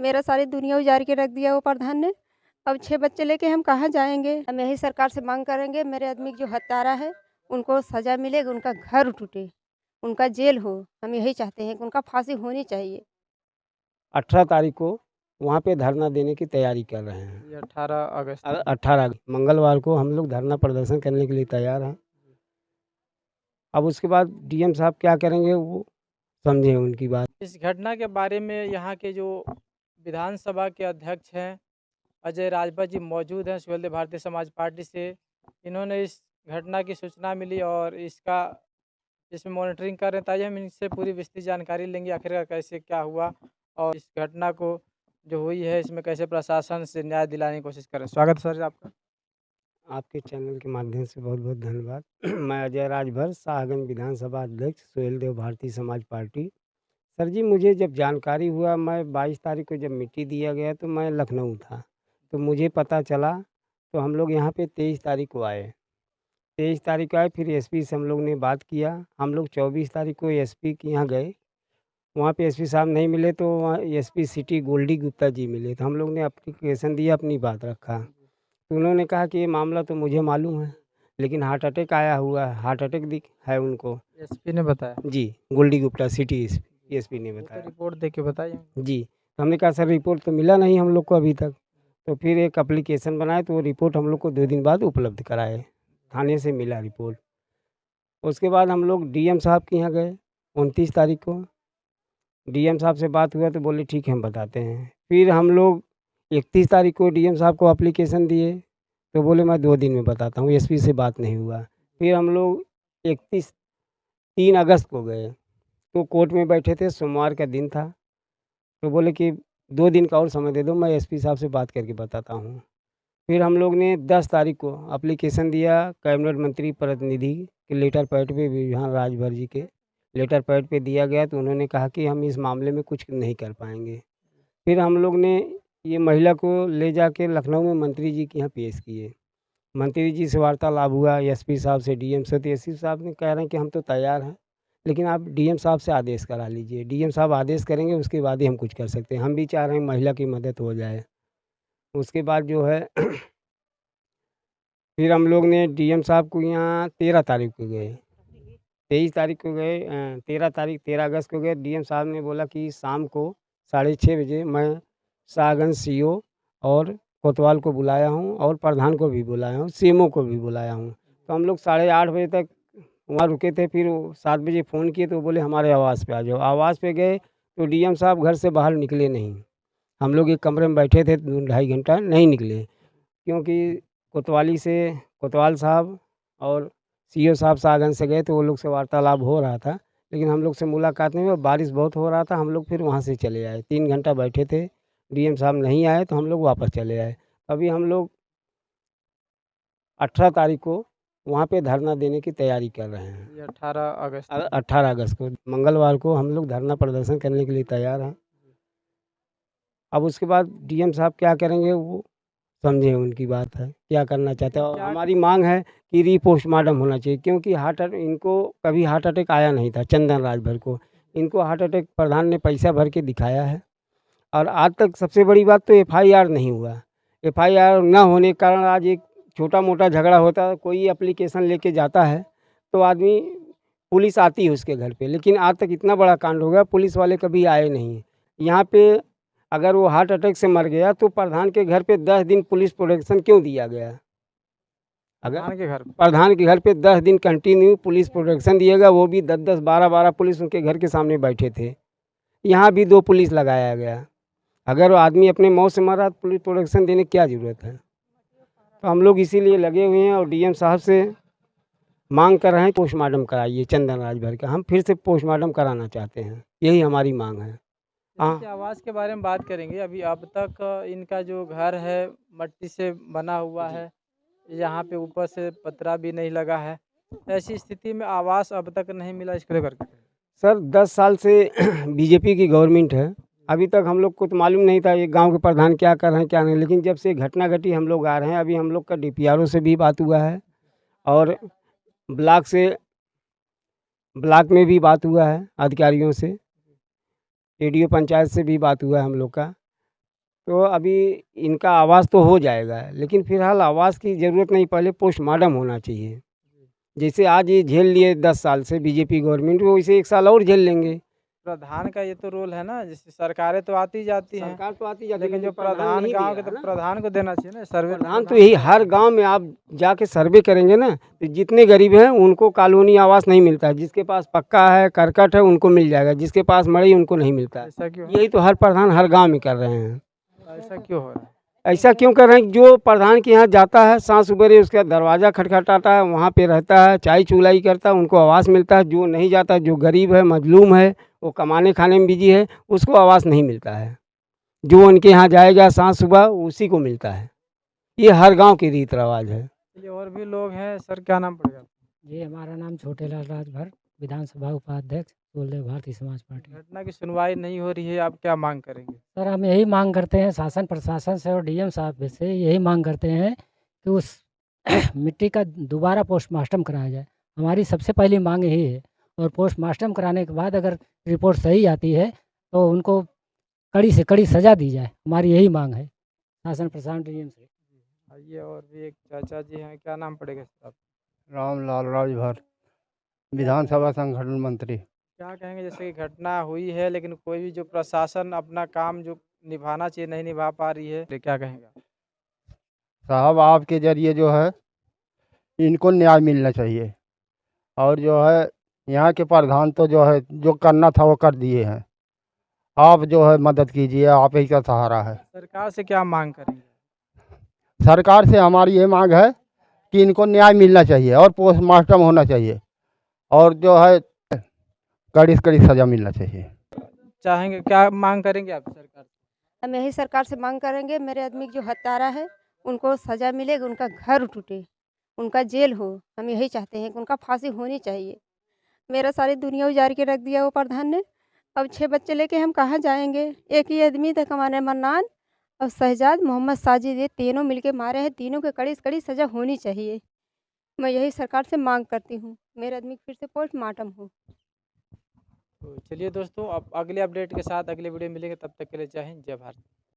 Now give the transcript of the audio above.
मेरा सारी दुनिया उजाड़ के रख दिया वो प्रधान ने। अब 6 बच्चे लेके हम कहाँ जाएँगे? हम यही सरकार से माँग करेंगे मेरे आदमी जो हत्यारा है, उनको सज़ा मिले, उनका घर टूटे, उनका जेल हो। हम यही चाहते हैं कि उनका फांसी होनी चाहिए। 18 तारीख को वहाँ पे धरना देने की तैयारी कर रहे हैं। ये 18 अगस्त 18 मंगलवार को हम लोग धरना प्रदर्शन करने के लिए तैयार हैं। अब उसके बाद डीएम साहब क्या करेंगे वो समझे उनकी बात। इस घटना के बारे में यहाँ के जो विधानसभा के अध्यक्ष हैं अजय राजभर जी मौजूद हैं सुहेलदेव भारतीय समाज पार्टी से। इन्होंने इस घटना की सूचना मिली और इसमें मॉनिटरिंग कर रहे हैं, ताकि हम इनसे पूरी विस्तृत जानकारी लेंगे आखिरकार कैसे क्या हुआ और इस घटना को जो हुई है इसमें कैसे प्रशासन से न्याय दिलाने की कोशिश करें। स्वागत है सर आपका। आपके चैनल के माध्यम से बहुत बहुत धन्यवाद। मैं अजय राजभर शाहगंज विधानसभा अध्यक्ष सुहेलदेव भारतीय समाज पार्टी। सर जी, मुझे जब जानकारी हुआ, मैं 22 तारीख को जब मिट्टी दिया गया तो मैं लखनऊ था, तो मुझे पता चला तो हम लोग यहाँ पे 23 तारीख को आए। 23 तारीख को आए, फिर एसपी से हम लोग ने बात किया। हम लोग 24 तारीख को एसपी के यहाँ गए। वहाँ पे एसपी साहब नहीं मिले तो वहाँ एसपी सिटी गोल्डी गुप्ता जी मिले, तो हम लोग ने एप्लीकेशन दिया, अपनी बात रखा। तो उन्होंने कहा कि ये मामला तो मुझे मालूम है, लेकिन हार्ट अटैक आया हुआ है, हार्ट अटैक दिख है उनको। एसपी ने बताया जी, गोल्डी गुप्ता सिटी एसपी ने वो तो बताया। रिपोर्ट दे के बताइए। जी, तो हमने कहा सर रिपोर्ट तो मिला नहीं हम लोग को अभी तक। तो फिर एक एप्लीकेशन बनाए, तो वो रिपोर्ट हम लोग को 2 दिन बाद उपलब्ध कराए, थाने से मिला रिपोर्ट। उसके बाद हम लोग डीएम साहब के यहाँ गए 29 तारीख को। डीएम साहब से बात हुआ तो बोले ठीक है हम बताते हैं। फिर हम लोग 31 तारीख को डीएम साहब को एप्लीकेशन दिए, तो बोले मैं 2 दिन में बताता हूँ, एसपी से बात नहीं हुआ। फिर हम लोग 3 अगस्त को गए, तो कोर्ट में बैठे थे, सोमवार का दिन था, तो बोले कि 2 दिन का और समय दे दो, मैं एसपी साहब से बात करके बताता हूँ। फिर हम लोग ने 10 तारीख को एप्लीकेशन दिया कैबिनेट मंत्री प्रतिनिधि के लेटर पैड पे, विधान राजभर जी के लेटर पैड पे दिया गया, तो उन्होंने कहा कि हम इस मामले में कुछ नहीं कर पाएंगे। फिर हम लोग ने ये महिला को ले जाके लखनऊ में मंत्री जी के यहाँ पेश किए। मंत्री जी से वार्तालाप हुआ, एसपी साहब से, डीएम से। तो एसपी साहब ने कह रहे हैं कि हम तो तैयार हैं, लेकिन आप डीएम साहब से आदेश करा लीजिए। डीएम साहब आदेश करेंगे, उसके बाद ही हम कुछ कर सकते हैं। हम भी चाह रहे हैं महिला की मदद हो जाए। उसके बाद जो है फिर हम लोग ने डीएम साहब को यहाँ 13 तारीख को गए, 23 तारीख को गए, 13 अगस्त को गए। डीएम साहब ने बोला कि शाम को 6:30 बजे मैं शाहगंज सीओ और कोतवाल को बुलाया हूँ और प्रधान को भी बुलाया हूँ, सीएमओ को भी बुलाया हूँ। तो हम लोग 8:30 बजे तक वहाँ रुके थे। फिर 7 बजे फ़ोन किए तो बोले हमारे आवास पे आ जाओ। आवास पे गए तो डीएम साहब घर से बाहर निकले नहीं। हम लोग एक कमरे में बैठे थे 2-2.5 घंटा, नहीं निकले, क्योंकि कोतवाल साहब और सीओ साहब शाहगंज से गए, तो वो लोग से वार्तालाप हो रहा था, लेकिन हम लोग से मुलाकात नहीं हुई। बारिश बहुत हो रहा था, हम लोग फिर वहाँ से चले आए। 3 घंटा बैठे थे, डीएम साहब नहीं आए तो हम लोग वापस चले आए। अभी हम लोग 18 तारीख को वहाँ पे धरना देने की तैयारी कर रहे हैं। ये 18 अगस्त 18 अगस्त को मंगलवार को हम लोग धरना प्रदर्शन करने के लिए तैयार हैं। अब उसके बाद डीएम साहब क्या करेंगे वो समझे उनकी बात है, क्या करना चाहते हैं। और हमारी मांग है कि रीपोस्टमार्टम होना चाहिए, क्योंकि इनको कभी हार्ट अटैक आया नहीं था। चंदन राजभर को इनको हार्ट अटैक प्रधान ने पैसा भर के दिखाया है, और आज तक सबसे बड़ी बात तो एफआईआर नहीं हुआ। एफआईआर न होने के कारण आज एक छोटा मोटा झगड़ा होता है, कोई एप्लीकेशन लेके जाता है तो आदमी, पुलिस आती है उसके घर पे, लेकिन आज तक इतना बड़ा कांड हो गया, पुलिस वाले कभी आए नहीं। यहाँ पे अगर वो हार्ट अटैक से मर गया तो प्रधान के घर पे 10 दिन पुलिस प्रोटेक्शन क्यों दिया गया? अगर प्रधान के घर पे 10 दिन कंटिन्यू पुलिस प्रोटेक्शन दिएगा, वो भी 10-10, 12-12 पुलिस उनके घर के सामने बैठे थे। यहाँ भी 2 पुलिस लगाया गया। अगर वो आदमी अपने मौत से मरा तो पुलिस प्रोटेक्शन देने की क्या ज़रूरत है? तो हम लोग इसीलिए लगे हुए हैं और डीएम साहब से मांग कर रहे हैं पोस्टमार्टम कराइए चंदन राजभर का। हम फिर से पोस्टमार्टम कराना चाहते हैं, यही हमारी मांग है। जैसे आवास के बारे में बात करेंगे, अभी अब तक इनका जो घर है मट्टी से बना हुआ है, यहाँ पे ऊपर से पतरा भी नहीं लगा है, ऐसी स्थिति में आवास अब तक नहीं मिला, इसको लेकर के सर 10 साल से बीजेपी की गवर्नमेंट है, अभी तक हम लोग को तो मालूम नहीं था ये गांव के प्रधान क्या कर रहे हैं क्या नहीं, लेकिन जब से घटना घटी हम लोग आ रहे हैं। अभी हम लोग का डीपीआरओ से भी बात हुआ है और ब्लॉक में भी बात हुआ है अधिकारियों से, एडीओ पंचायत से भी बात हुआ है हम लोग का। तो अभी इनका आवास तो हो जाएगा, लेकिन फिलहाल आवास की ज़रूरत नहीं, पहले पोस्टमार्टम होना चाहिए। जैसे आज ये झेल लिए 10 साल से बीजेपी गवर्नमेंट, वैसे 1 साल और झेल लेंगे। प्रधान का ये तो रोल है ना, जैसे सरकारें तो आती जाती हैं, सरकार तो आती जाती है, लेकिन जो प्रधान प्रधान नहीं गांव दे के तो रहा है ना। प्रधान को देना चाहिए ना सर्वे। प्रधान तो यही, हर गांव में आप जाके सर्वे करेंगे ना, तो जितने गरीब हैं उनको कॉलोनी आवास नहीं मिलता है। जिसके पास पक्का है, करकट है, उनको मिल जाएगा, जिसके पास मड़ई उनको नहीं मिलता है। ऐसा क्यों है? यही तो हर प्रधान हर गांव में कर रहे हैं। ऐसा क्यों हो रहा है? ऐसा क्यों कर रहे हैं? जो प्रधान के यहाँ जाता है, सांझ सुबेरे उसका दरवाज़ा खटखटाता है, वहाँ पे रहता है, चाय चुलाई करता है, उनको आवास मिलता है। जो नहीं जाता, जो गरीब है, मजलूम है, वो कमाने खाने में बिजी है, उसको आवास नहीं मिलता है। जो उनके यहाँ जाएगा सांझ सुबह, उसी को मिलता है। ये हर गांव की रीत रिवाज है। ये और भी लोग हैं सर, क्या नाम पड़ेगा? जी, हमारा नाम छोटेलाल राजभर, विधानसभा उपाध्यक्ष सुहेलदेव भारतीय समाज पार्टी। घटना की सुनवाई नहीं हो रही है, आप क्या मांग करेंगे? सर, हम यही मांग करते हैं शासन प्रशासन से और डीएम साहब से, यही मांग करते हैं कि उस मिट्टी का दोबारा पोस्टमार्टम कराया जाए। हमारी सबसे पहली मांग यही है, और पोस्टमार्टम कराने के बाद अगर रिपोर्ट सही आती है तो उनको कड़ी से कड़ी सज़ा दी जाए। हमारी यही मांग है शासन प्रशासन डीएम से। आइए, और भी एक चाचा जी हैं, क्या नाम पड़ेगा सर आप? रामलाल राजभर, विधानसभा संगठन मंत्री। क्या कहेंगे, जैसे कि घटना हुई है लेकिन कोई भी जो प्रशासन अपना काम जो निभाना चाहिए नहीं निभा पा रही है, तो क्या कहेंगे? साहब, आपके जरिए जो है इनको न्याय मिलना चाहिए, और जो है यहाँ के प्रधान तो जो है जो करना था वो कर दिए हैं। आप जो है मदद कीजिए, आप ही का सहारा है। सरकार से क्या मांग करेंगे? सरकार से हमारी ये मांग है कि इनको न्याय मिलना चाहिए और पोस्टमार्टम होना चाहिए, और जो है कड़ी से कड़ी सज़ा मिलना चाहिए। चाहेंगे, क्या मांग करेंगे आप सरकार से? हम यही सरकार से मांग करेंगे, मेरे आदमी जो हत्यारा है उनको सज़ा मिले, उनका घर टूटे, उनका जेल हो। हम यही चाहते हैं कि उनका फांसी होनी चाहिए। मेरा सारी दुनिया उजाड़ के रख दिया वो प्रधान ने। अब 6 बच्चे लेके हम कहाँ जाएंगे? एक ही आदमी था कमाने, मन्नान और शहजाद मोहम्मद साजिद, ये तीनों मिलके मारे हैं। तीनों के कड़ी से कड़ी सज़ा होनी चाहिए। मैं यही सरकार से मांग करती हूँ, मेरे आदमी फिर से पोस्टमार्टम हो। तो चलिए दोस्तों, अब अगले अपडेट के साथ अगले वीडियो में मिलेंगे, तब तक के लिए जय हिंद, जय भारत।